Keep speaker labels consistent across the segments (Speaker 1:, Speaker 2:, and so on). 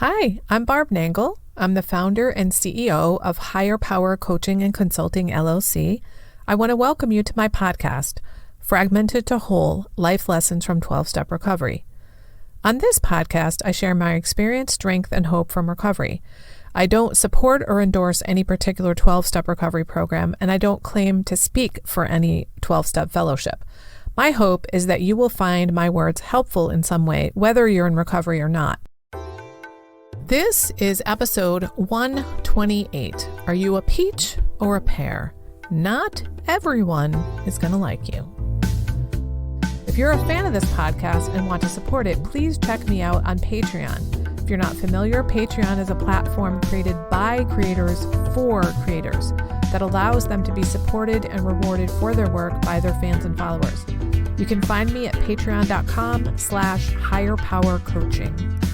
Speaker 1: Hi, I'm Barb Nangle. I'm the founder and CEO of Higher Power Coaching and Consulting, LLC. I want to welcome you to my podcast, Fragmented to Whole, Life Lessons from 12-Step Recovery. On this podcast, I share my experience, strength, and hope from recovery. I don't support or endorse any particular 12-step recovery program, and I don't claim to speak for any 12-step fellowship. My hope is that you will find my words helpful in some way, whether you're in recovery or not. This is episode 128. Are you a peach or a pear? Not everyone is going to like you. If you're a fan of this podcast and want to support it, please check me out on Patreon. If you're not familiar, Patreon is a platform created by creators for creators that allows them to be supported and rewarded for their work by their fans and followers. You can find me at patreon.com/higherpowercoaching.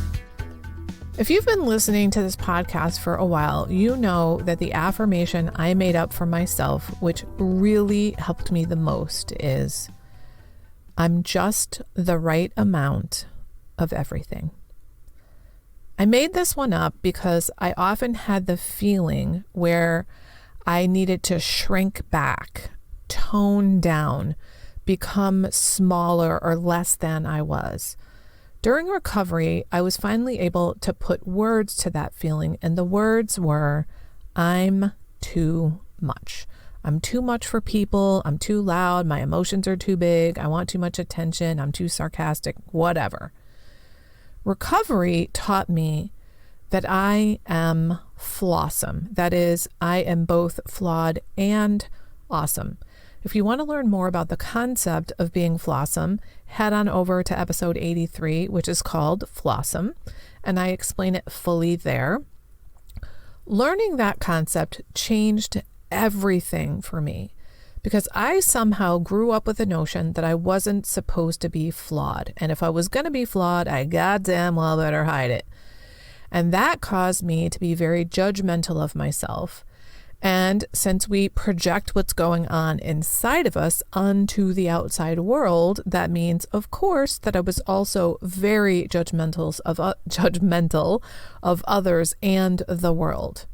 Speaker 1: If you've been listening to this podcast for a while, you know that the affirmation I made up for myself, which really helped me the most, is I'm just the right amount of everything. I made this one up because I often had the feeling where I needed to shrink back, tone down, become smaller or less than I was. During recovery, I was finally able to put words to that feeling, and the words were, I'm too much. I'm too much for people. I'm too loud. My emotions are too big. I want too much attention. I'm too sarcastic, whatever. Recovery taught me that I am flawsome. That is, I am both flawed and awesome. If you want to learn more about the concept of being flawsome, head on over to episode 83, which is called Flawsome, and I explain it fully there. Learning that concept changed everything for me because I somehow grew up with the notion that I wasn't supposed to be flawed. And if I was going to be flawed, I goddamn well better hide it. And that caused me to be very judgmental of myself. And since we project what's going on inside of us onto the outside world, that means, of course, that I was also very judgmental of others and the world.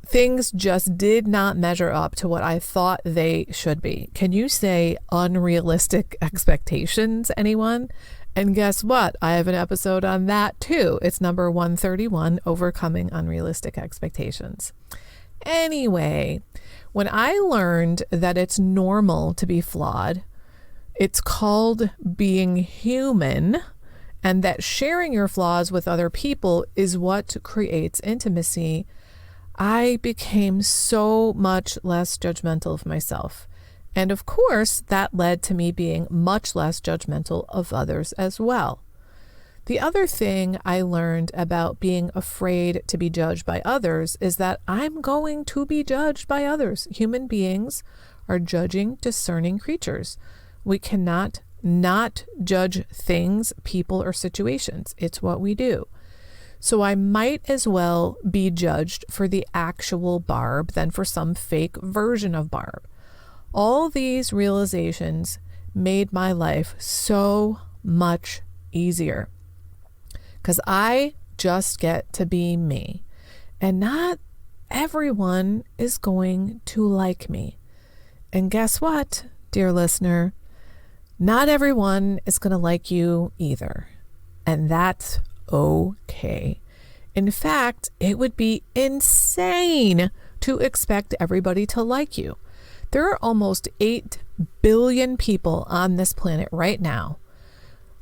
Speaker 1: Things just did not measure up to what I thought they should be. Can you say unrealistic expectations, anyone? And guess what? I have an episode on that too. It's number 131, Overcoming Unrealistic Expectations. Anyway, when I learned that it's normal to be flawed, it's called being human, and that sharing your flaws with other people is what creates intimacy, I became so much less judgmental of myself. And of course, that led to me being much less judgmental of others as well. The other thing I learned about being afraid to be judged by others is that I'm going to be judged by others. Human beings are judging, discerning creatures. We cannot not judge things, people, or situations. It's what we do. So I might as well be judged for the actual Barb than for some fake version of Barb. All these realizations made my life so much easier. Because I just get to be me. And not everyone is going to like me. And guess what, dear listener? Not everyone is going to like you either. And that's okay. In fact, it would be insane to expect everybody to like you. There are almost 8 billion people on this planet right now.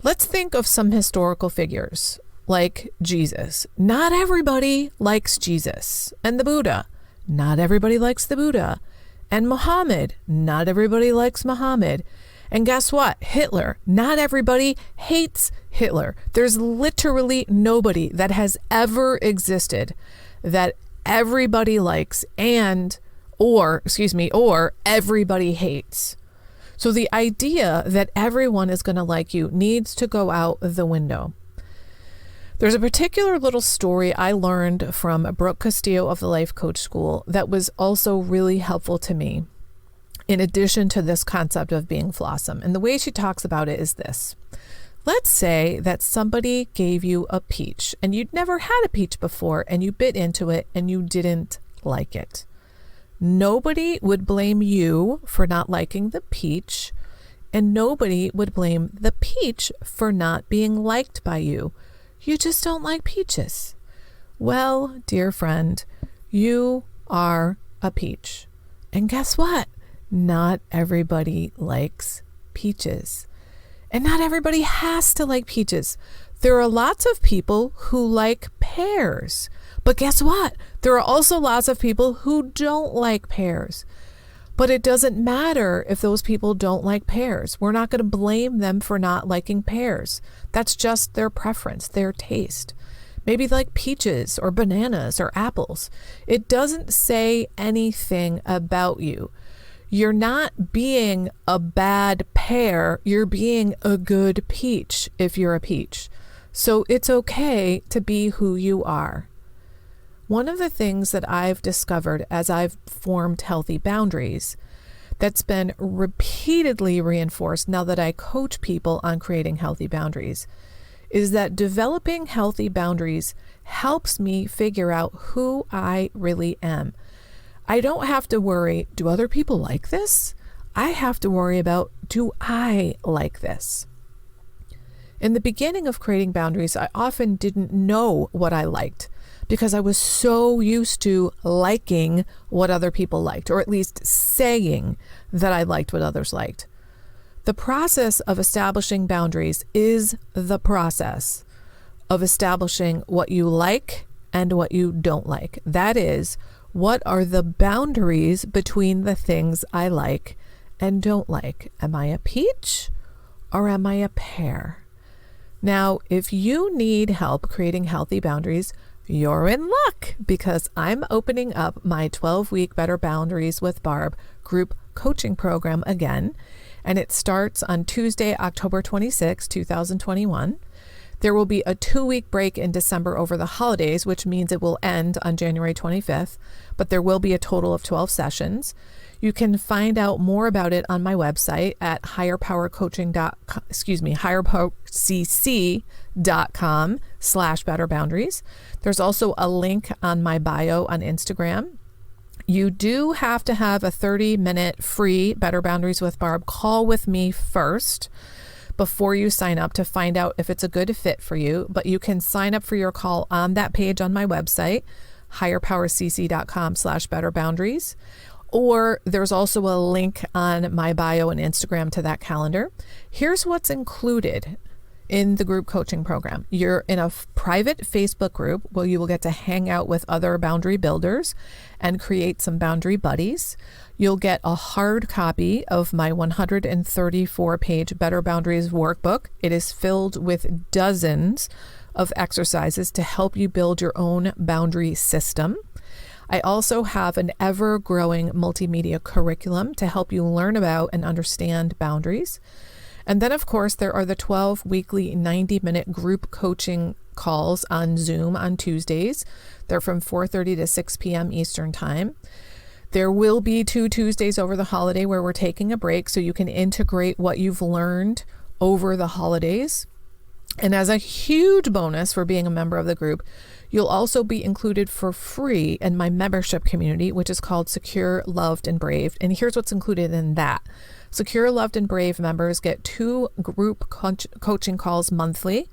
Speaker 1: Let's think of some historical figures. Like Jesus. Not everybody likes Jesus. And the Buddha. Not everybody likes the Buddha. And Muhammad. Not everybody likes Muhammad. And guess what? Hitler. Not everybody hates Hitler. There's literally nobody that has ever existed that everybody likes or everybody hates. So the idea that everyone is going to like you needs to go out the window. There's a particular little story I learned from Brooke Castillo of the Life Coach School that was also really helpful to me, in addition to this concept of being flawsome. And the way she talks about it is this. Let's say that somebody gave you a peach and you'd never had a peach before and you bit into it and you didn't like it. Nobody would blame you for not liking the peach, and nobody would blame the peach for not being liked by you. You just don't like peaches. Well, dear friend, you are a peach. And guess what? Not everybody likes peaches. And not everybody has to like peaches. There are lots of people who like pears. But guess what? There are also lots of people who don't like pears. But it doesn't matter if those people don't like pears. We're not going to blame them for not liking pears. That's just their preference, their taste. Maybe they like peaches or bananas or apples. It doesn't say anything about you. You're not being a bad pear. You're being a good peach if you're a peach. So it's okay to be who you are. One of the things that I've discovered as I've formed healthy boundaries that's been repeatedly reinforced now that I coach people on creating healthy boundaries is that developing healthy boundaries helps me figure out who I really am. I don't have to worry, do other people like this? I have to worry about, do I like this? In the beginning of creating boundaries, I often didn't know what I liked, because I was so used to liking what other people liked, or at least saying that I liked what others liked. The process of establishing boundaries is the process of establishing what you like and what you don't like. That is, what are the boundaries between the things I like and don't like? Am I a peach or am I a pear? Now, if you need help creating healthy boundaries, you're in luck, because I'm opening up my 12-week Better Boundaries with Barb group coaching program again, and it starts on Tuesday, October 26, 2021. There will be a 2-week break in December over the holidays, which means it will end on January 25th, but there will be a total of 12 sessions. You can find out more about it on my website at higherpowercc.com/betterboundaries. There's also a link on my bio on Instagram. You do have to have a 30-minute free Better Boundaries with Barb call with me first before you sign up to find out if it's a good fit for you. But you can sign up for your call on that page on my website, higherpowercc.com/betterboundaries. Or there's also a link on my bio and Instagram to that calendar. Here's what's included in the group coaching program. You're in a private Facebook group where you will get to hang out with other boundary builders and create some boundary buddies. You'll get a hard copy of my 134-page Better Boundaries workbook. It is filled with dozens of exercises to help you build your own boundary system. I also have an ever-growing multimedia curriculum to help you learn about and understand boundaries. And then, of course, there are the 12 weekly 90-minute group coaching calls on Zoom on Tuesdays. They're from 4:30 to 6 p.m. Eastern Time. There will be 2 Tuesdays over the holiday where we're taking a break so you can integrate what you've learned over the holidays. And as a huge bonus for being a member of the group, you'll also be included for free in my membership community, which is called Secure, Loved, and Brave. And here's what's included in that. Secure, Loved, and Brave members get 2 group coaching calls monthly.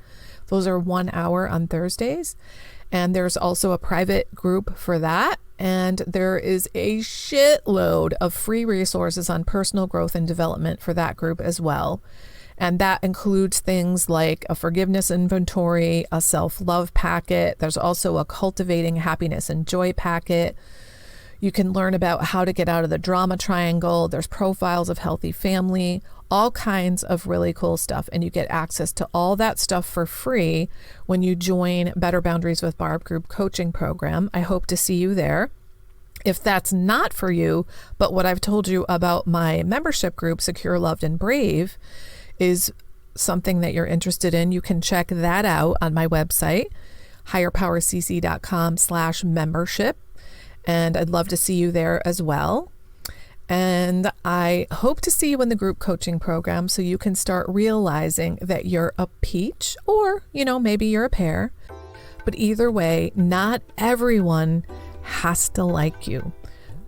Speaker 1: Those are 1 hour on Thursdays. And there's also a private group for that. And there is a shitload of free resources on personal growth and development for that group as well. And that includes things like a forgiveness inventory, a self-love packet. There's also a cultivating happiness and joy packet. You can learn about how to get out of the drama triangle. There's profiles of healthy family, all kinds of really cool stuff. And you get access to all that stuff for free when you join Better Boundaries with Barb group coaching program. I hope to see you there. If that's not for you, but what I've told you about my membership group, Secure, Loved, and Brave, is something that you're interested in, you can check that out on my website, higherpowercc.com/membership. And I'd love to see you there as well. And I hope to see you in the group coaching program so you can start realizing that you're a peach or, maybe you're a pear. But either way, not everyone has to like you.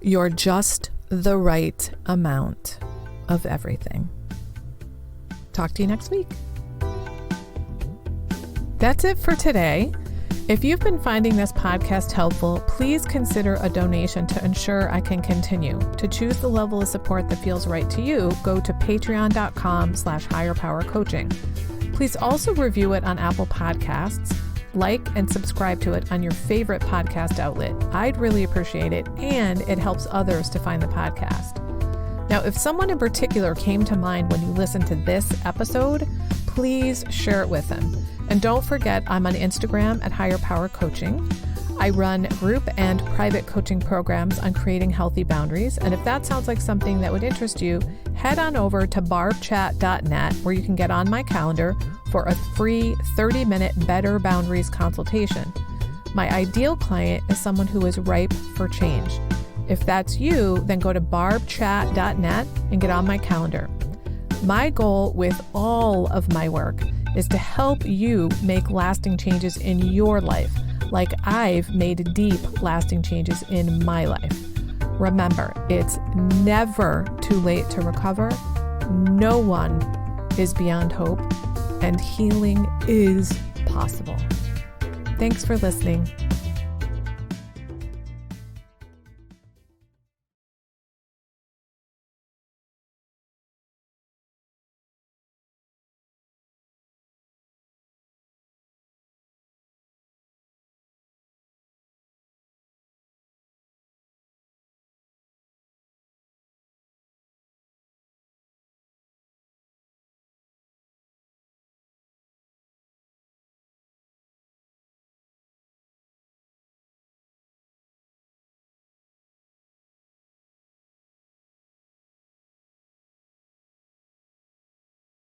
Speaker 1: You're just the right amount of everything. Talk to you next week. That's it for today. If you've been finding this podcast helpful, please consider a donation to ensure I can continue. To choose the level of support that feels right to you, go to patreon.com/higherpowercoaching. Please also review it on Apple Podcasts, like and subscribe to it on your favorite podcast outlet. I'd really appreciate it, and it helps others to find the podcast. Now, if someone in particular came to mind when you listened to this episode, please share it with them. And don't forget, I'm on Instagram at Higher Power Coaching. I run group and private coaching programs on creating healthy boundaries. And if that sounds like something that would interest you, head on over to barbchat.net where you can get on my calendar for a free 30-minute Better Boundaries consultation. My ideal client is someone who is ripe for change. If that's you, then go to barbchat.net and get on my calendar. My goal with all of my work is to help you make lasting changes in your life, like I've made deep, lasting changes in my life. Remember, it's never too late to recover. No one is beyond hope, and healing is possible. Thanks for listening.